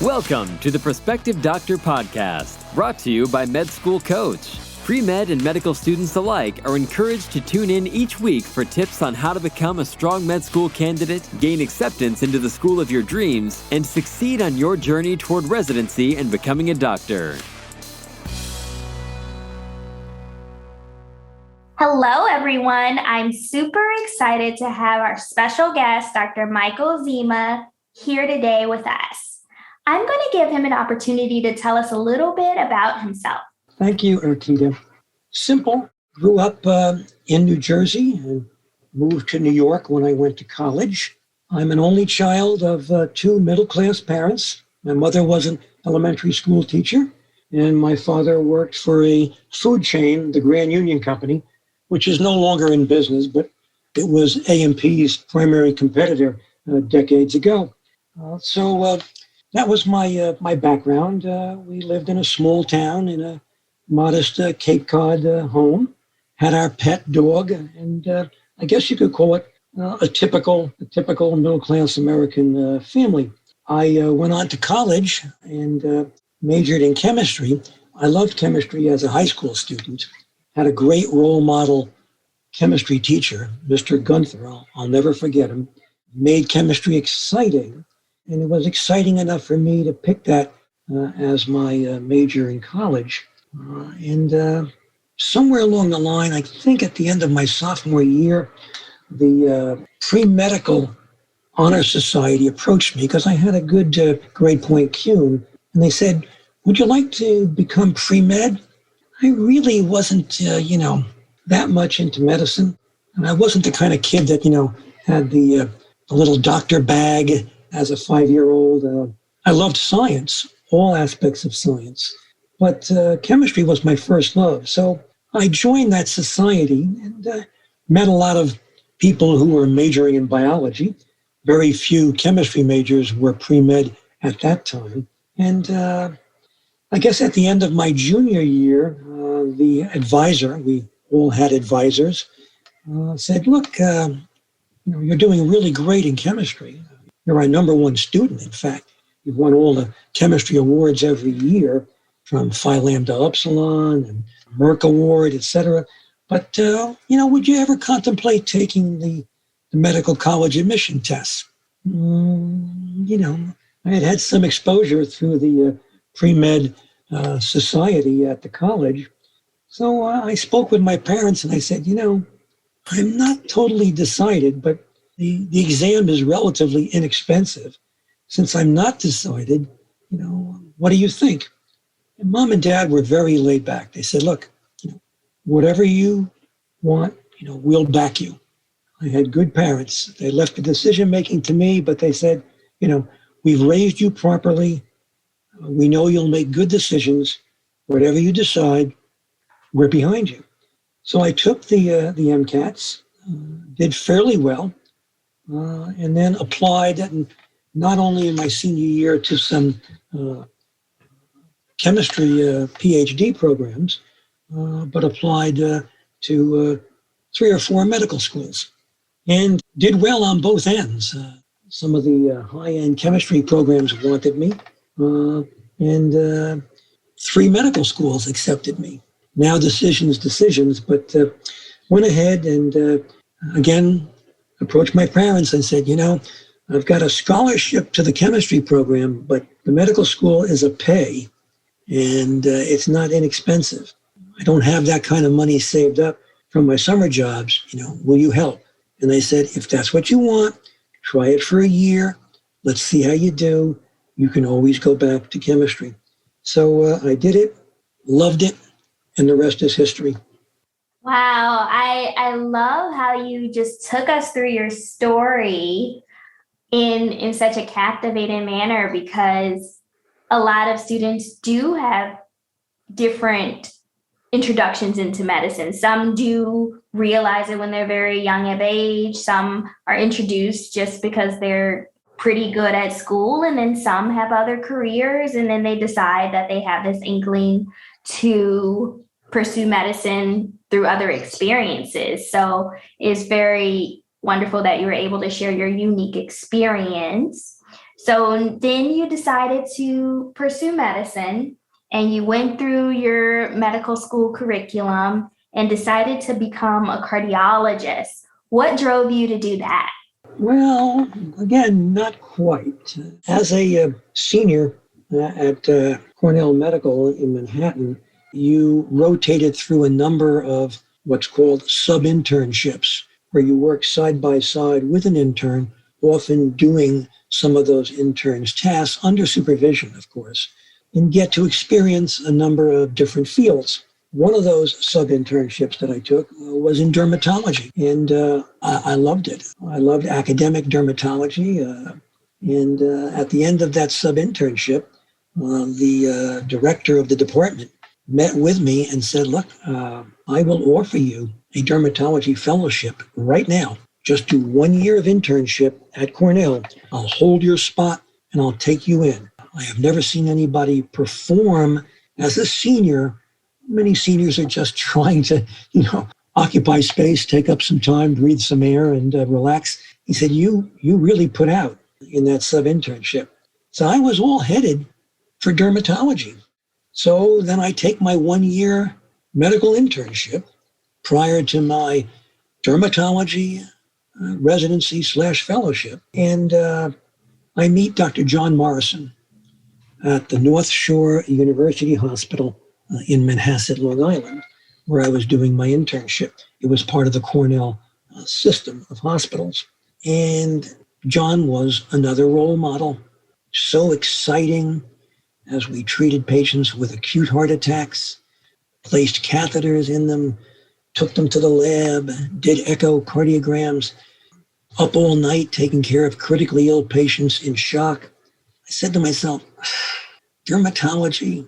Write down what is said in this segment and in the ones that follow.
Welcome to the Prospective Doctor Podcast, brought to you by Med School Coach. Pre-med and medical students alike are encouraged to tune in each week for tips on how to become a strong med school candidate, gain acceptance into the school of your dreams, and succeed on your journey toward residency and becoming a doctor. Hello, everyone. I'm super excited to have our special guest, Dr. Michael Zema, here today with us. I'm going to give him an opportunity to tell us a little bit about himself. Thank you, Ertita. Simple. Grew up in New Jersey and moved to New York when I went to college. I'm an only child of two middle-class parents. My mother was an elementary school teacher, and my father worked for a food chain, the Grand Union Company, which is no longer in business, but it was A&P's primary competitor decades ago. So that was my background. We lived in a small town in a modest Cape Cod home, had our pet dog, and I guess you could call it a typical middle-class American family. I went on to college and majored in chemistry. I loved chemistry as a high school student. Had a great role model chemistry teacher, Mr. Gunther. I'll never forget him. Made chemistry exciting, and it was exciting enough for me to pick that as my major in college. And somewhere along the line, I think at the end of my sophomore year, the pre-medical honor society approached me because I had a good grade point CUNE, and they said, "Would you like to become pre-med?" I really wasn't, that much into medicine. And I wasn't the kind of kid that, had the little doctor bag as a 5-year-old. I loved science, all aspects of science. But chemistry was my first love. So I joined that society and met a lot of people who were majoring in biology. Very few chemistry majors were pre-med at that time. And I guess at the end of my junior year, the advisor, we all had advisors, said, "Look, you're doing really great in chemistry. You're our number one student, in fact. You've won all the chemistry awards every year, from Phi Lambda Upsilon and Merck Award, etc. But, would you ever contemplate taking the medical college admission tests?" I had some exposure through the pre-med society at the college. So I spoke with my parents and I said, I'm not totally decided, but the exam is relatively inexpensive. Since I'm not decided, what do you think? And Mom and Dad were very laid back. They said, "Look, whatever you want, we'll back you." I had good parents. They left the decision-making to me, but they said, "We've raised you properly. We know you'll make good decisions. Whatever you decide, we're behind you." So I took the MCATs, did fairly well, and then applied, not only in my senior year to some chemistry PhD programs, but applied to 3 or 4 medical schools, and did well on both ends. Some of the high-end chemistry programs wanted me, and 3 medical schools accepted me. Now decisions, but went ahead and again approached my parents and said, "I've got a scholarship to the chemistry program, but the medical school is a pay, and it's not inexpensive. I don't have that kind of money saved up from my summer jobs. Will you help?" And they said, "If that's what you want, try it for a year. Let's see how you do. You can always go back to chemistry." So I did it, loved it, and the rest is history. Wow. I love how you just took us through your story in such a captivating manner, because a lot of students do have different introductions into medicine. Some do realize it when they're very young of age. Some are introduced just because they're pretty good at school, and then some have other careers, and then they decide that they have this inkling to pursue medicine through other experiences. So it's very wonderful that you were able to share your unique experience. So then you decided to pursue medicine and you went through your medical school curriculum and decided to become a cardiologist. What drove you to do that? Well, again, not quite. As a senior at Cornell Medical in Manhattan, you rotated through a number of what's called sub-internships, where you work side by side with an intern, often doing some of those interns' tasks under supervision, of course, and get to experience a number of different fields. One of those sub-internships that I took was in dermatology, and I loved it. I loved academic dermatology, and at the end of that sub-internship, the director of the department met with me and said, look, I will offer you a dermatology fellowship right now. Just do 1 year of internship at Cornell. I'll hold your spot and I'll take you in. I have never seen anybody perform as a senior. Many seniors are just trying to, occupy space, take up some time, breathe some air, and relax. He said, you really put out in that sub-internship. So I was all headed for dermatology. So then I take my 1 year medical internship prior to my dermatology residency / fellowship. And I meet Dr. John Morrison at the North Shore University Hospital in Manhasset, Long Island, where I was doing my internship. It was part of the Cornell system of hospitals. And John was another role model, so exciting as we treated patients with acute heart attacks, placed catheters in them, took them to the lab, did echocardiograms, up all night taking care of critically ill patients in shock. I said to myself, dermatology,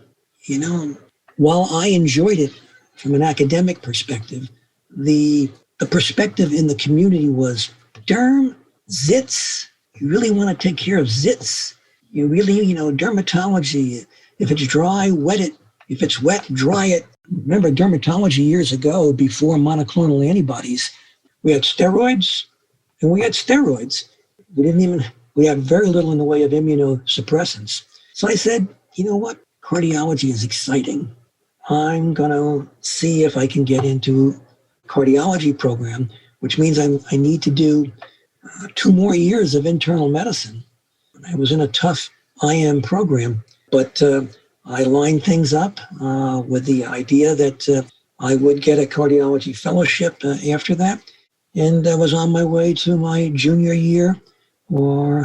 while I enjoyed it from an academic perspective, the perspective in the community was derm, zits. You really want to take care of zits. You really, dermatology, if it's dry, wet it. If it's wet, dry it. Remember dermatology years ago, before monoclonal antibodies, we had steroids and we had steroids. We had very little in the way of immunosuppressants. So I said, you know what? Cardiology is exciting. I'm going to see if I can get into cardiology program, which means I need to do 2 more years of internal medicine. I was in a tough IM program, but I lined things up with the idea that I would get a cardiology fellowship after that. And I was on my way to my junior year or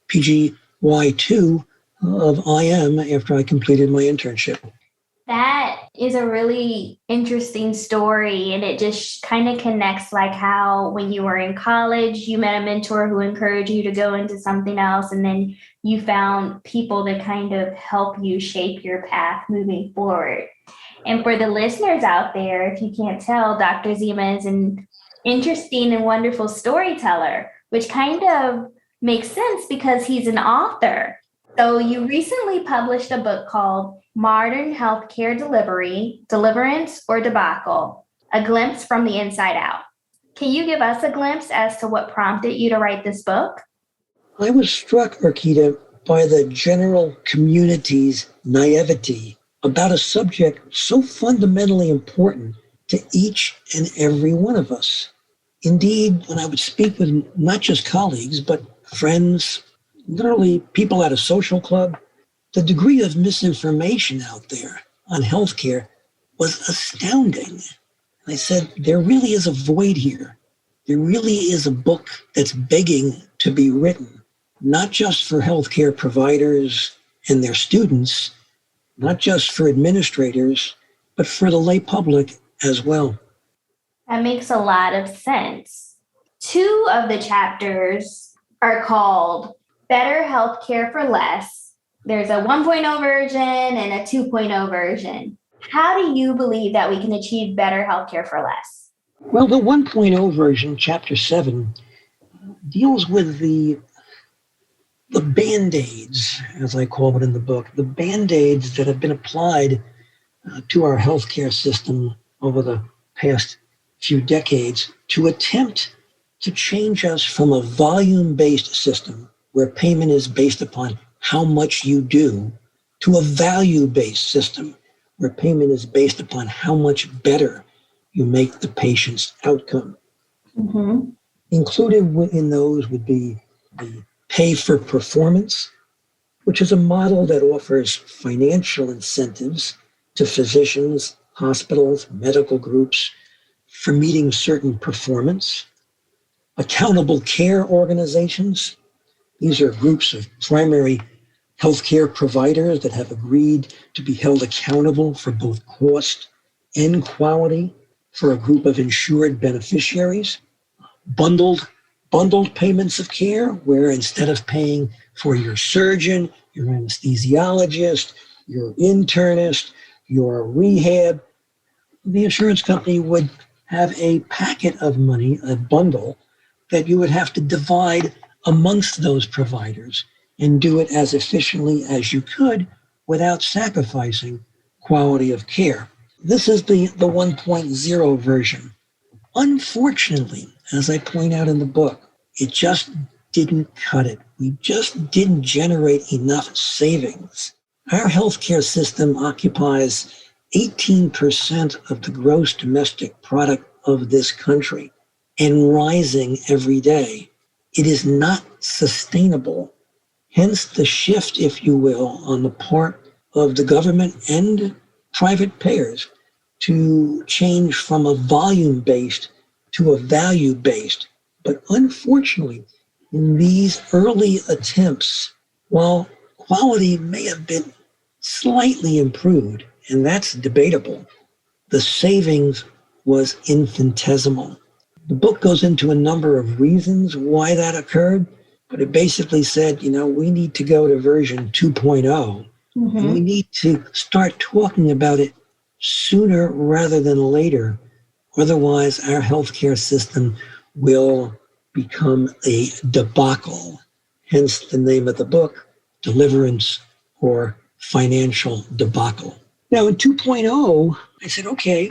PGY2 of IM after I completed my internship. That is a really interesting story, and it just kind of connects like how when you were in college, you met a mentor who encouraged you to go into something else, and then you found people to kind of help you shape your path moving forward. And for the listeners out there, if you can't tell, Dr. Zema is an interesting and wonderful storyteller, which kind of makes sense because he's an author. So you recently published a book called Modern Healthcare Delivery, Deliverance, or Debacle, A Glimpse from the Inside Out. Can you give us a glimpse as to what prompted you to write this book? I was struck, Arkita, by the general community's naivety about a subject so fundamentally important to each and every one of us. Indeed, when I would speak with not just colleagues, but friends, literally people at a social club, the degree of misinformation out there on healthcare was astounding. I said, there really is a void here. There really is a book that's begging to be written, not just for healthcare providers and their students, not just for administrators, but for the lay public as well. That makes a lot of sense. 2 of the chapters are called Better Healthcare for Less. There's a 1.0 version and a 2.0 version. How do you believe that we can achieve better healthcare for less? Well, the 1.0 version, chapter 7, deals with the Band-Aids, as I call it in the book, the Band-Aids that have been applied to our healthcare system over the past few decades to attempt to change us from a volume-based system where payment is based upon how much you do, to a value-based system where payment is based upon how much better you make the patient's outcome. Mm-hmm. Included in those would be the pay for performance, which is a model that offers financial incentives to physicians, hospitals, medical groups for meeting certain performance. Accountable care organizations. These are groups of primary healthcare providers that have agreed to be held accountable for both cost and quality for a group of insured beneficiaries. Bundled payments of care, where instead of paying for your surgeon, your anesthesiologist, your internist, your rehab, the insurance company would have a packet of money, a bundle, that you would have to divide amongst those providers and do it as efficiently as you could without sacrificing quality of care. This is the 1.0 version. Unfortunately, as I point out in the book, it just didn't cut it. We just didn't generate enough savings. Our healthcare system occupies 18% of the gross domestic product of this country and rising every day. It is not sustainable. Hence the shift, if you will, on the part of the government and private payers to change from a volume-based to a value-based. But unfortunately, in these early attempts, while quality may have been slightly improved, and that's debatable, the savings was infinitesimal. The book goes into a number of reasons why that occurred, but it basically said, we need to go to version 2.0, and we need to start talking about it sooner rather than later. Otherwise, our healthcare system will become a debacle. Hence the name of the book, Deliverance or Financial Debacle. Now in 2.0, I said, okay,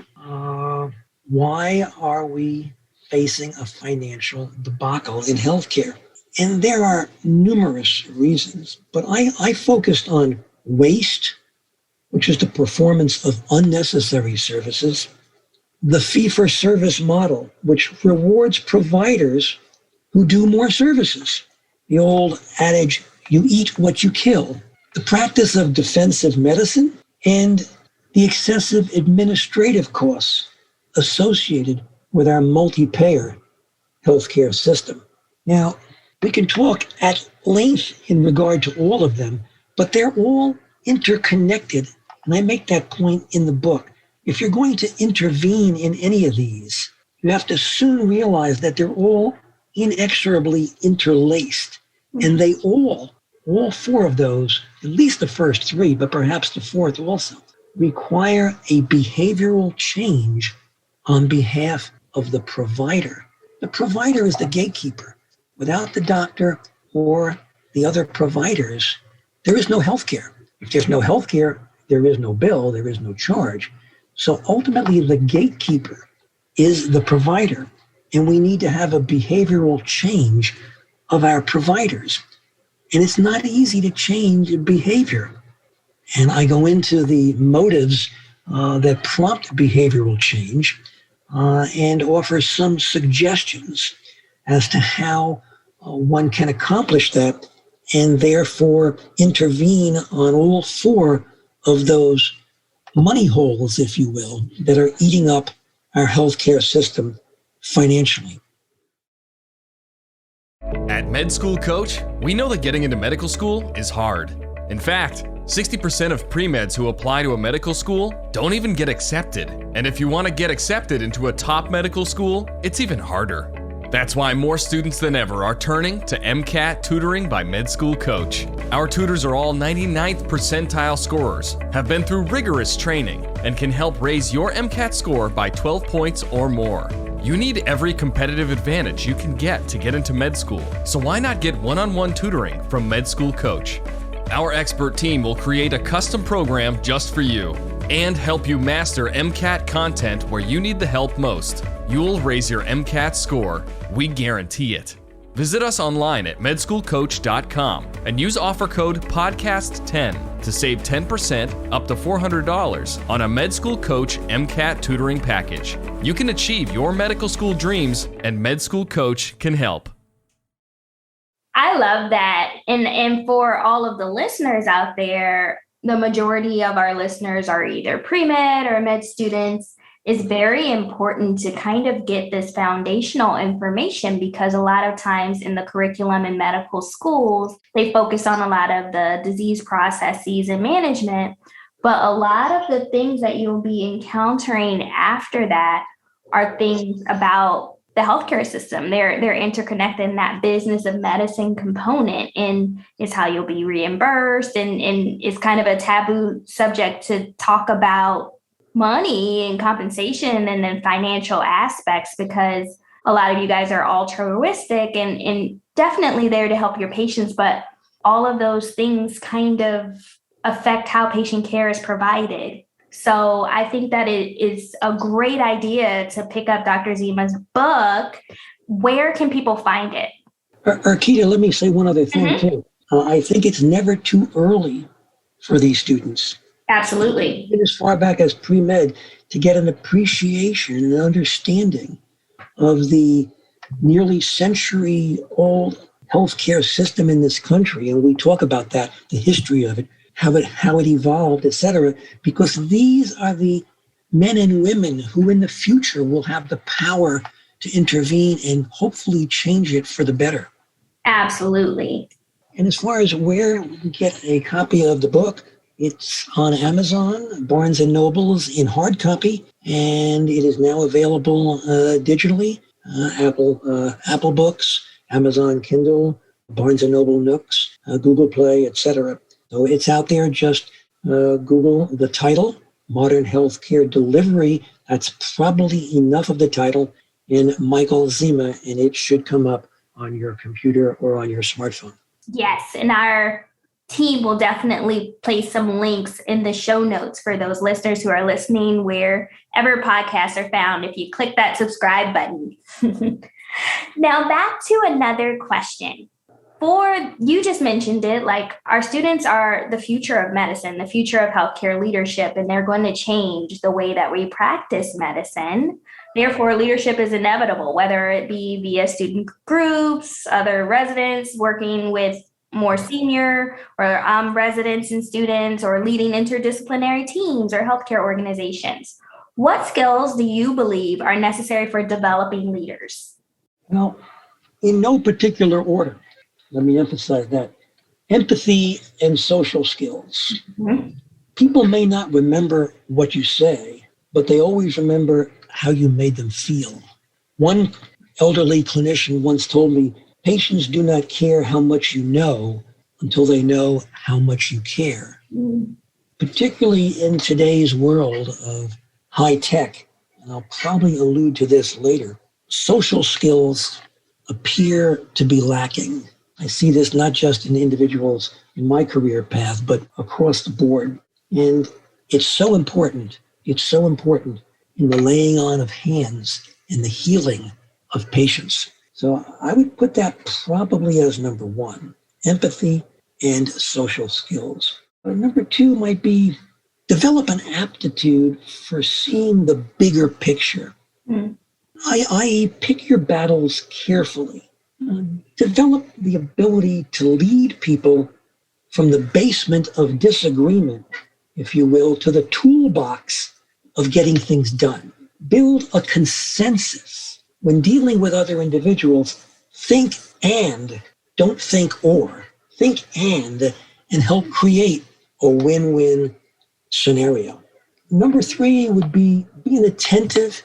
why are we facing a financial debacle in healthcare? And there are numerous reasons, but I focused on waste, which is the performance of unnecessary services, the fee-for-service model, which rewards providers who do more services, the old adage, you eat what you kill, the practice of defensive medicine, and the excessive administrative costs associated with our multi-payer healthcare system. Now, we can talk at length in regard to all of them, but they're all interconnected, and I make that point in the book. If you're going to intervene in any of these, you have to soon realize that they're all inexorably interlaced, and they all four of those, at least the first three, but perhaps the fourth also, require a behavioral change on behalf of the provider. The provider is the gatekeeper. Without the doctor or the other providers, there is no healthcare. If there's no healthcare, there is no bill, there is no charge. So ultimately, the gatekeeper is the provider, and we need to have a behavioral change of our providers. And it's not easy to change behavior. And I go into the motives that prompt behavioral change and offer some suggestions as to how one can accomplish that and therefore intervene on all four of those money holes, if you will, that are eating up our healthcare system financially. At Med School Coach, we know that getting into medical school is hard. In fact, 60% of pre-meds who apply to a medical school don't even get accepted. And if you want to get accepted into a top medical school, it's even harder. That's why more students than ever are turning to MCAT tutoring by Med School Coach. Our tutors are all 99th percentile scorers, have been through rigorous training, and can help raise your MCAT score by 12 points or more. You need every competitive advantage you can get to get into med school, so why not get one-on-one tutoring from Med School Coach? Our expert team will create a custom program just for you and help you master MCAT content where you need the help most. You'll raise your MCAT score. We guarantee it. Visit us online at medschoolcoach.com and use offer code PODCAST10 to save 10% up to $400 on a Med School Coach MCAT tutoring package. You can achieve your medical school dreams, and Med School Coach can help. I love that. And for all of the listeners out there, the majority of our listeners are either pre-med or med students. It's very important to kind of get this foundational information, because a lot of times in the curriculum in medical schools, they focus on a lot of the disease processes and management. But a lot of the things that you'll be encountering after that are things about the healthcare system. They're interconnected in that business of medicine component, and it's how you'll be reimbursed. And it's kind of a taboo subject to talk about money and compensation and then financial aspects, because a lot of you guys are altruistic and definitely there to help your patients. But all of those things kind of affect how patient care is provided. So I think that it is a great idea to pick up Dr. Zema's book. Where can people find it? Arkita, let me say one other thing too. I think it's never too early for these students. Absolutely. Even as far back as pre-med, to get an appreciation and an understanding of the nearly century-old healthcare system in this country. And we talk about that, the history of it, how it evolved, et cetera, because these are the men and women who in the future will have the power to intervene and hopefully change it for the better. Absolutely. And as far as where you can get a copy of the book, it's on Amazon, Barnes & Nobles in hard copy, and it is now available digitally, Apple Books, Amazon Kindle, Barnes & Noble Nooks, Google Play, etc. So it's out there. Just Google the title, Modern Healthcare Delivery. That's probably enough of the title, and Michael Zema, and it should come up on your computer or on your smartphone. Yes, and our team will definitely place some links in the show notes for those listeners who are listening wherever podcasts are found. If you click that subscribe button. Now back to another question. You just mentioned it, like our students are the future of medicine, the future of healthcare leadership, and they're going to change the way that we practice medicine. Therefore, leadership is inevitable, whether it be via student groups, other residents working with more senior or residents and students, or leading interdisciplinary teams or healthcare organizations. What skills do you believe are necessary for developing leaders? Well, in no particular order. Let me emphasize that. Empathy and social skills. Mm-hmm. People may not remember what you say, but they always remember how you made them feel. One elderly clinician once told me, patients do not care how much you know until they know how much you care. Mm. Particularly in today's world of high tech, and I'll probably allude to this later, social skills appear to be lacking. I see this not just in individuals in my career path, but across the board. And it's so important. It's so important in the laying on of hands and the healing of patients. So I would put that probably as number one, empathy and social skills. Number two might be develop an aptitude for seeing the bigger picture, i.e. pick your battles carefully. Develop the ability to lead people from the basement of disagreement, if you will, to the toolbox of getting things done. Build a consensus. When dealing with other individuals, think and, don't think or. Think and help create a win-win scenario. Number three would be an attentive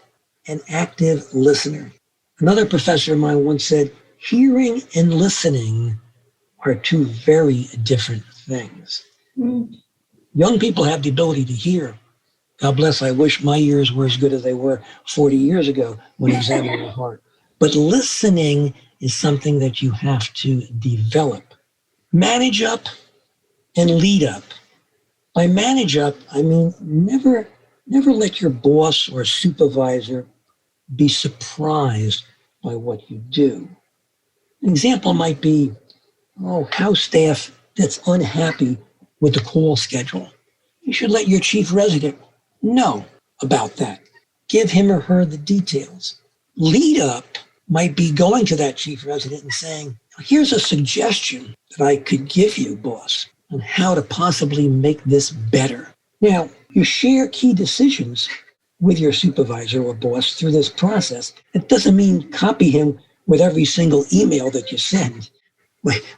and active listener. Another professor of mine once said, hearing and listening are two very different things. Young people have the ability to hear. God bless, I wish my ears were as good as they were 40 years ago when examining the heart. But listening is something that you have to develop. Manage up and lead up. By manage up, I mean never let your boss or supervisor be surprised by what you do. An example might be, house staff that's unhappy with the call schedule. You should let your chief resident know about that. Give him or her the details. Lead up might be going to that chief resident and saying, here's a suggestion that I could give you, boss, on how to possibly make this better. Now, you share key decisions with your supervisor or boss through this process. It doesn't mean copy him with every single email that you send.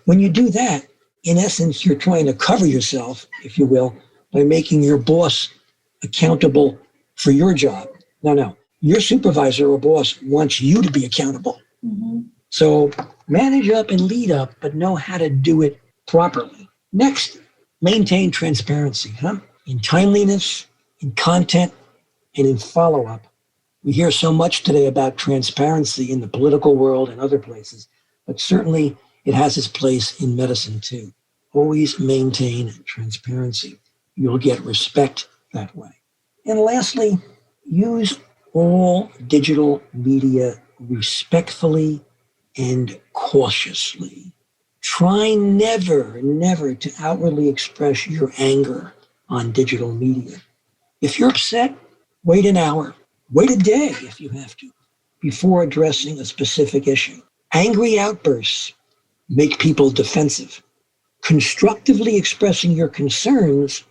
When you do that, in essence, you're trying to cover yourself, if you will, by making your boss accountable for your job. No. Your supervisor or boss wants you to be accountable. Mm-hmm. So manage up and lead up, but know how to do it properly. Next, maintain transparency, in timeliness, in content, and in follow-up. We hear so much today about transparency in the political world and other places, but certainly it has its place in medicine too. Always maintain transparency. You'll get respect that way. And lastly, use all digital media respectfully and cautiously. Try never to outwardly express your anger on digital media. If you're upset, wait an hour, wait a day if you have to, before addressing a specific issue. Angry outbursts make people defensive. Constructively expressing your concerns,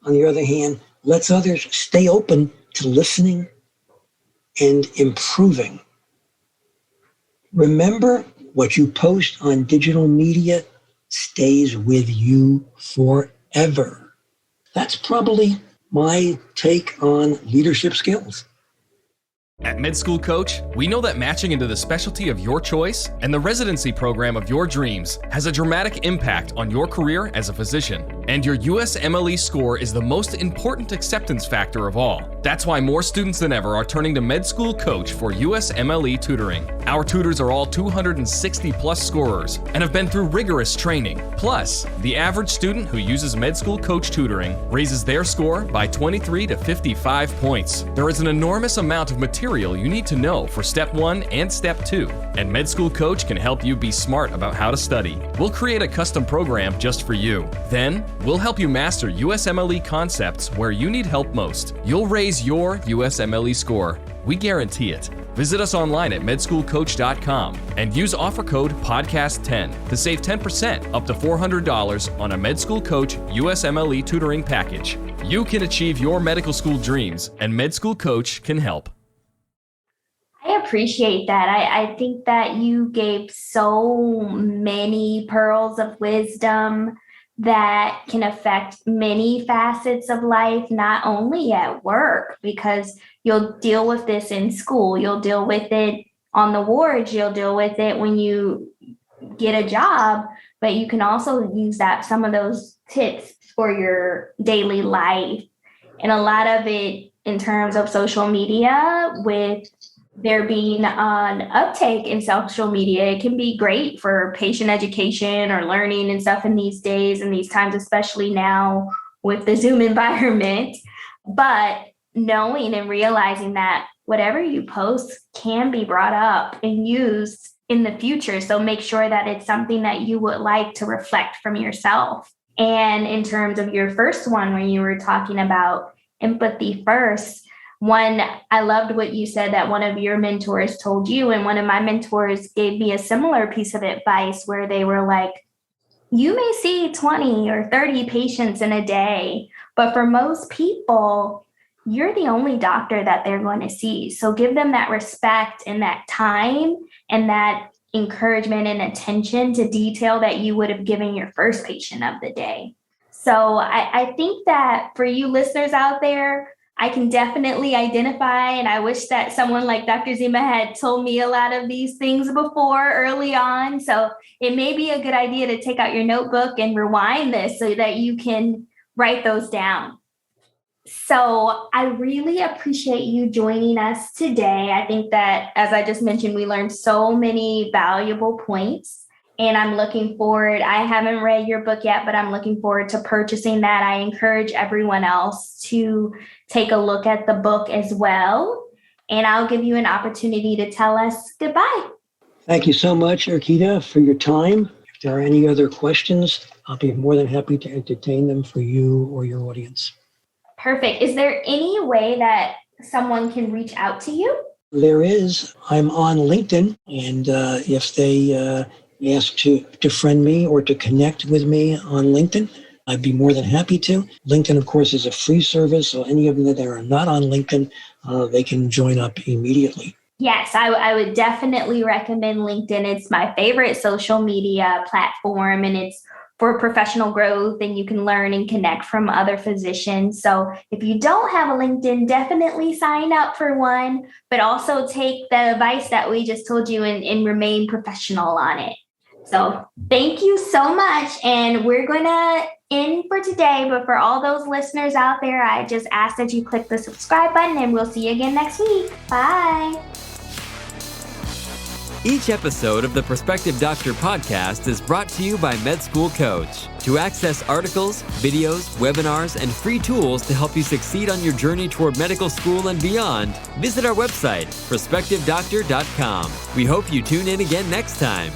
on the other hand, lets others stay open to listening and improving. Remember, what you post on digital media stays with you forever. That's probably my take on leadership skills. At Med School Coach, we know that matching into the specialty of your choice and the residency program of your dreams has a dramatic impact on your career as a physician. And your USMLE score is the most important acceptance factor of all. That's why more students than ever are turning to Med School Coach for USMLE tutoring. Our tutors are all 260 plus scorers and have been through rigorous training. Plus, the average student who uses Med School Coach tutoring raises their score by 23 to 55 points. There is an enormous amount of material you need to know for Step 1 and Step 2, and Med School Coach can help you be smart about how to study. We'll create a custom program just for you. Then, we'll help you master USMLE concepts where you need help most. You'll raise your USMLE score. We guarantee it. Visit us online at medschoolcoach.com and use offer code PODCAST10 to save 10% up to $400 on a Med School Coach USMLE tutoring package. You can achieve your medical school dreams, and Med School Coach can help. I appreciate that. I think that you gave so many pearls of wisdom that can affect many facets of life, not only at work, because you'll deal with this in school, you'll deal with it on the wards, you'll deal with it when you get a job, but you can also use some of those tips for your daily life. And a lot of it in terms of social media, with there being an uptake in social media, it can be great for patient education or learning and stuff in these days and these times, especially now with the Zoom environment. But knowing and realizing that whatever you post can be brought up and used in the future. So make sure that it's something that you would like to reflect from yourself. And in terms of your first one, when you were talking about empathy first, I loved what you said that one of your mentors told you, and one of my mentors gave me a similar piece of advice where they were like, you may see 20 or 30 patients in a day, but for most people, you're the only doctor that they're going to see. So give them that respect and that time and that encouragement and attention to detail that you would have given your first patient of the day. So I think that for you listeners out there, I can definitely identify, and I wish that someone like Dr. Zema had told me a lot of these things before early on. So it may be a good idea to take out your notebook and rewind this so that you can write those down. So I really appreciate you joining us today. I think that, as I just mentioned, we learned so many valuable points, and I'm looking forward. I haven't read your book yet, but I'm looking forward to purchasing that. I encourage everyone else to take a look at the book as well. And I'll give you an opportunity to tell us goodbye. Thank you so much, Arkita, for your time. If there are any other questions, I'll be more than happy to entertain them for you or your audience. Perfect. Is there any way that someone can reach out to you? There is. I'm on LinkedIn, and if they ask to friend me or to connect with me on LinkedIn, I'd be more than happy to. LinkedIn, of course, is a free service, so any of them that are not on LinkedIn, they can join up immediately. Yes, I would definitely recommend LinkedIn. It's my favorite social media platform, and it's for professional growth, and you can learn and connect from other physicians. So if you don't have a LinkedIn, definitely sign up for one, but also take the advice that we just told you and remain professional on it. So thank you so much. And we're going to end for today. But for all those listeners out there, I just ask that you click the subscribe button, and we'll see you again next week. Bye. Each episode of the Prospective Doctor podcast is brought to you by Med School Coach. To access articles, videos, webinars, and free tools to help you succeed on your journey toward medical school and beyond, visit our website, prospectivedoctor.com. We hope you tune in again next time.